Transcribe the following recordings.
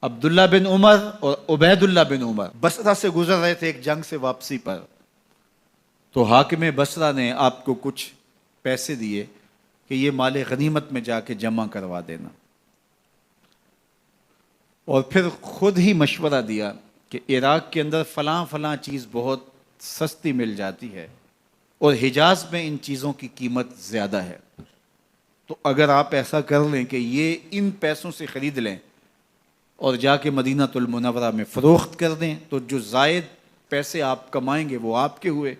عبداللہ بن عمر اور عبید اللہ بن عمر بصرہ سے گزر رہے تھے ایک جنگ سے واپسی پر، تو حاکم بصرہ نے آپ کو کچھ پیسے دیے کہ یہ مال غنیمت میں جا کے جمع کروا دینا، اور پھر خود ہی مشورہ دیا کہ عراق کے اندر فلاں فلاں چیز بہت سستی مل جاتی ہے اور حجاز میں ان چیزوں کی قیمت زیادہ ہے، تو اگر آپ ایسا کر لیں کہ یہ ان پیسوں سے خرید لیں اور جا کے مدینہ المنورہ میں فروخت کر دیں، تو جو زائد پیسے آپ کمائیں گے وہ آپ کے ہوئے،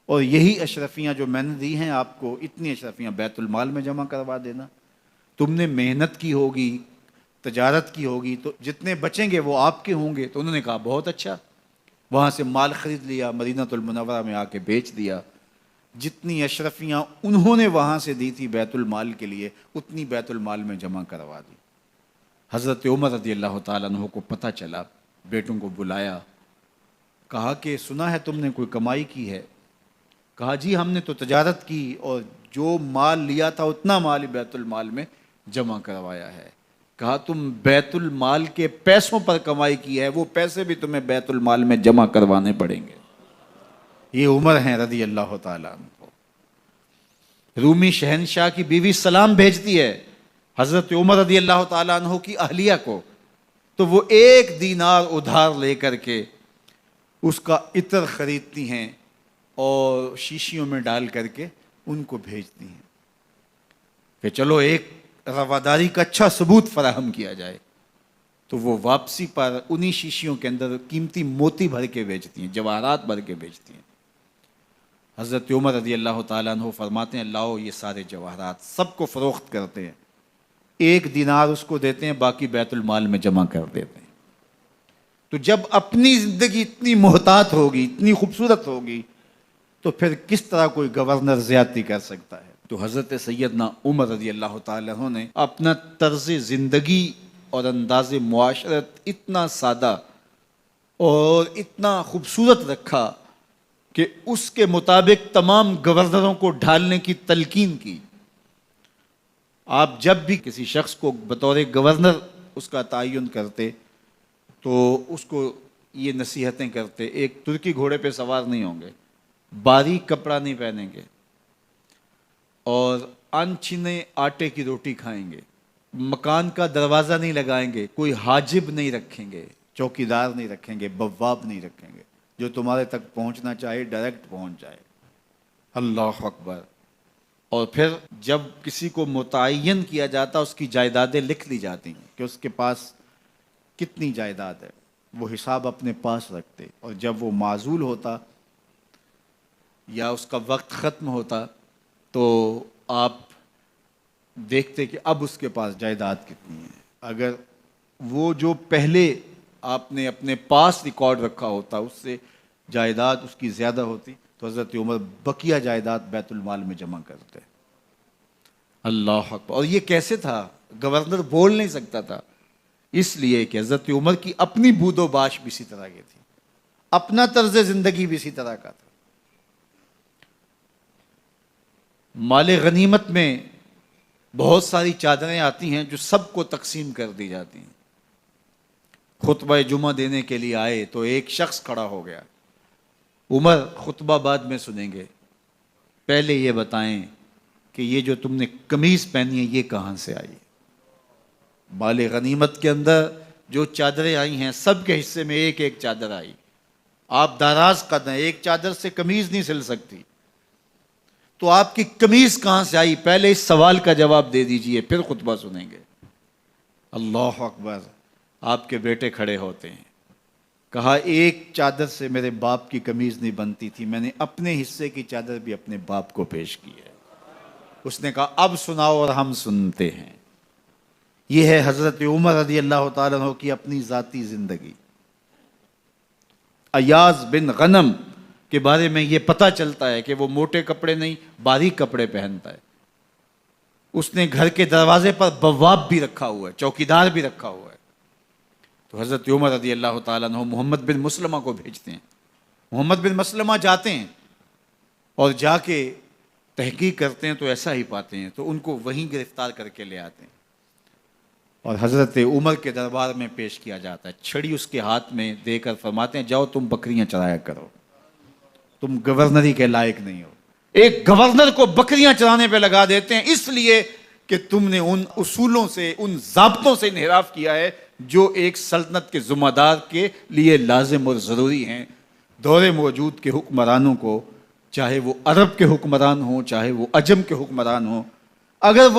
اور یہی اشرفیاں جو میں نے دی ہیں آپ کو، اتنی اشرفیاں بیت المال میں جمع کروا دینا۔ تم نے محنت کی ہوگی، تجارت کی ہوگی، تو جتنے بچیں گے وہ آپ کے ہوں گے۔ تو انہوں نے کہا بہت اچھا، وہاں سے مال خرید لیا، مدینہ المنورہ میں آ کے بیچ دیا۔ جتنی اشرفیاں انہوں نے وہاں سے دی تھی بیت المال کے لیے، اتنی بیت المال میں جمع کروا دی۔ حضرت عمر رضی اللہ تعالیٰ عنہ کو پتہ چلا، بیٹوں کو بلایا، کہا کہ سنا ہے تم نے کوئی کمائی کی ہے؟ کہا جی ہم نے تو تجارت کی اور جو مال لیا تھا اتنا مال بیت المال میں جمع کروایا ہے۔ کہا تم بیت المال کے پیسوں پر کمائی کی ہے، وہ پیسے بھی تمہیں بیت المال میں جمع کروانے پڑیں گے۔ یہ عمر ہیں رضی اللہ تعالیٰ عنہ۔ رومی شہنشاہ کی بیوی سلام بھیجتی ہے حضرت عمر رضی اللہ تعالیٰ عنہ کی اہلیہ کو، تو وہ 1 دینار ادھار لے کر کے اس کا عطر خریدتی ہیں اور شیشیوں میں ڈال کر کے ان کو بھیجتی ہیں کہ چلو ایک رواداری کا اچھا ثبوت فراہم کیا جائے۔ تو وہ واپسی پر انہی شیشیوں کے اندر قیمتی موتی بھر کے بیچتی ہیں، جواہرات بھر کے بیچتی ہیں۔ حضرت عمر رضی اللہ تعالیٰ عنہ فرماتے ہیں لاؤ یہ سارے جواہرات، سب کو فروخت کرتے ہیں، 1 دینار اس کو دیتے ہیں، باقی بیت المال میں جمع کر دیتے ہیں۔ تو جب اپنی زندگی اتنی محتاط ہوگی، اتنی خوبصورت ہوگی، تو پھر کس طرح کوئی گورنر زیادتی کر سکتا ہے؟ تو حضرت سیدنا عمر رضی اللہ تعالیٰ عنہ نے اپنا طرز زندگی اور انداز معاشرت اتنا سادہ اور اتنا خوبصورت رکھا کہ اس کے مطابق تمام گورنروں کو ڈھالنے کی تلقین کی۔ آپ جب بھی کسی شخص کو بطور گورنر اس کا تعین کرتے تو اس کو یہ نصیحتیں کرتے، ایک ترکی گھوڑے پہ سوار نہیں ہوں گے، باریک کپڑا نہیں پہنیں گے، اور انچھنے آٹے کی روٹی کھائیں گے، مکان کا دروازہ نہیں لگائیں گے، کوئی حاجب نہیں رکھیں گے، چوکیدار نہیں رکھیں گے، بواب نہیں رکھیں گے، جو تمہارے تک پہنچنا چاہے ڈائریکٹ پہنچ جائے۔ اللہ اکبر۔ اور پھر جب کسی کو متعین کیا جاتا اس کی جائیدادیں لکھ لی جاتی ہیں کہ اس کے پاس کتنی جائیداد ہے، وہ حساب اپنے پاس رکھتے، اور جب وہ معزول ہوتا یا اس کا وقت ختم ہوتا تو آپ دیکھتے کہ اب اس کے پاس جائیداد کتنی ہے۔ اگر وہ جو پہلے آپ نے اپنے پاس ریکارڈ رکھا ہوتا اس سے جائیداد اس کی زیادہ ہوتی تو حضرت عمر بقیہ جائیداد بیت المال میں جمع کرتے۔ اللہ اکبر۔ اور یہ کیسے تھا؟ گورنر بول نہیں سکتا تھا، اس لیے کہ حضرت عمر کی اپنی بود و باش بھی اسی طرح کی تھی، اپنا طرز زندگی بھی اسی طرح کا تھا۔ مال غنیمت میں بہت ساری چادریں آتی ہیں جو سب کو تقسیم کر دی جاتی ہیں۔ خطبہ جمعہ دینے کے لیے آئے تو ایک شخص کھڑا ہو گیا، عمر خطبہ بعد میں سنیں گے، پہلے یہ بتائیں کہ یہ جو تم نے قمیض پہنی ہے یہ کہاں سے آئی؟ مال غنیمت کے اندر جو چادریں آئی ہیں سب کے حصے میں ایک ایک چادر آئی، آپ دراز قد ہیں، ایک چادر سے قمیض نہیں سل سکتی، تو آپ کی قمیض کہاں سے آئی؟ پہلے اس سوال کا جواب دے دیجئے، پھر خطبہ سنیں گے۔ اللہ اکبر۔ آپ کے بیٹے کھڑے ہوتے ہیں، کہا ایک چادر سے میرے باپ کی قمیض نہیں بنتی تھی، میں نے اپنے حصے کی چادر بھی اپنے باپ کو پیش کی ہے۔ اس نے کہا اب سناؤ، اور ہم سنتے ہیں۔ یہ ہے حضرت عمر رضی اللہ تعالیٰ عنہ کی اپنی ذاتی زندگی۔ ایاز بن غنم کے بارے میں یہ پتہ چلتا ہے کہ وہ موٹے کپڑے نہیں باریک کپڑے پہنتا ہے۔ اس نے گھر کے دروازے پر بواب بھی رکھا ہوا ہے، چوکیدار بھی رکھا ہوا ہے۔ تو حضرت عمر رضی اللہ تعالیٰ عنہ محمد بن مسلمہ کو بھیجتے ہیں، محمد بن مسلمہ جاتے ہیں اور جا کے تحقیق کرتے ہیں تو ایسا ہی پاتے ہیں، تو ان کو وہیں گرفتار کر کے لے آتے ہیں۔ اور حضرت عمر کے دربار میں پیش کیا جاتا ہے، چھڑی اس کے ہاتھ میں دے کر فرماتے ہیں جاؤ تم بکریاں چرایا کرو، تم گورنری کے لائق نہیں ہو۔ ایک گورنر کو بکریاں چرانے پہ لگا دیتے ہیں اس لیے کہ تم نے ان اصولوں سے، ان ضابطوں سے انحراف کیا ہے جو ایک سلطنت کے ذمہ دار کے لیے لازم اور ضروری ہیں۔ دور موجود کے حکمرانوں کو، چاہے وہ عرب کے حکمران ہوں چاہے وہ عجم کے حکمران ہوں، اگر وہ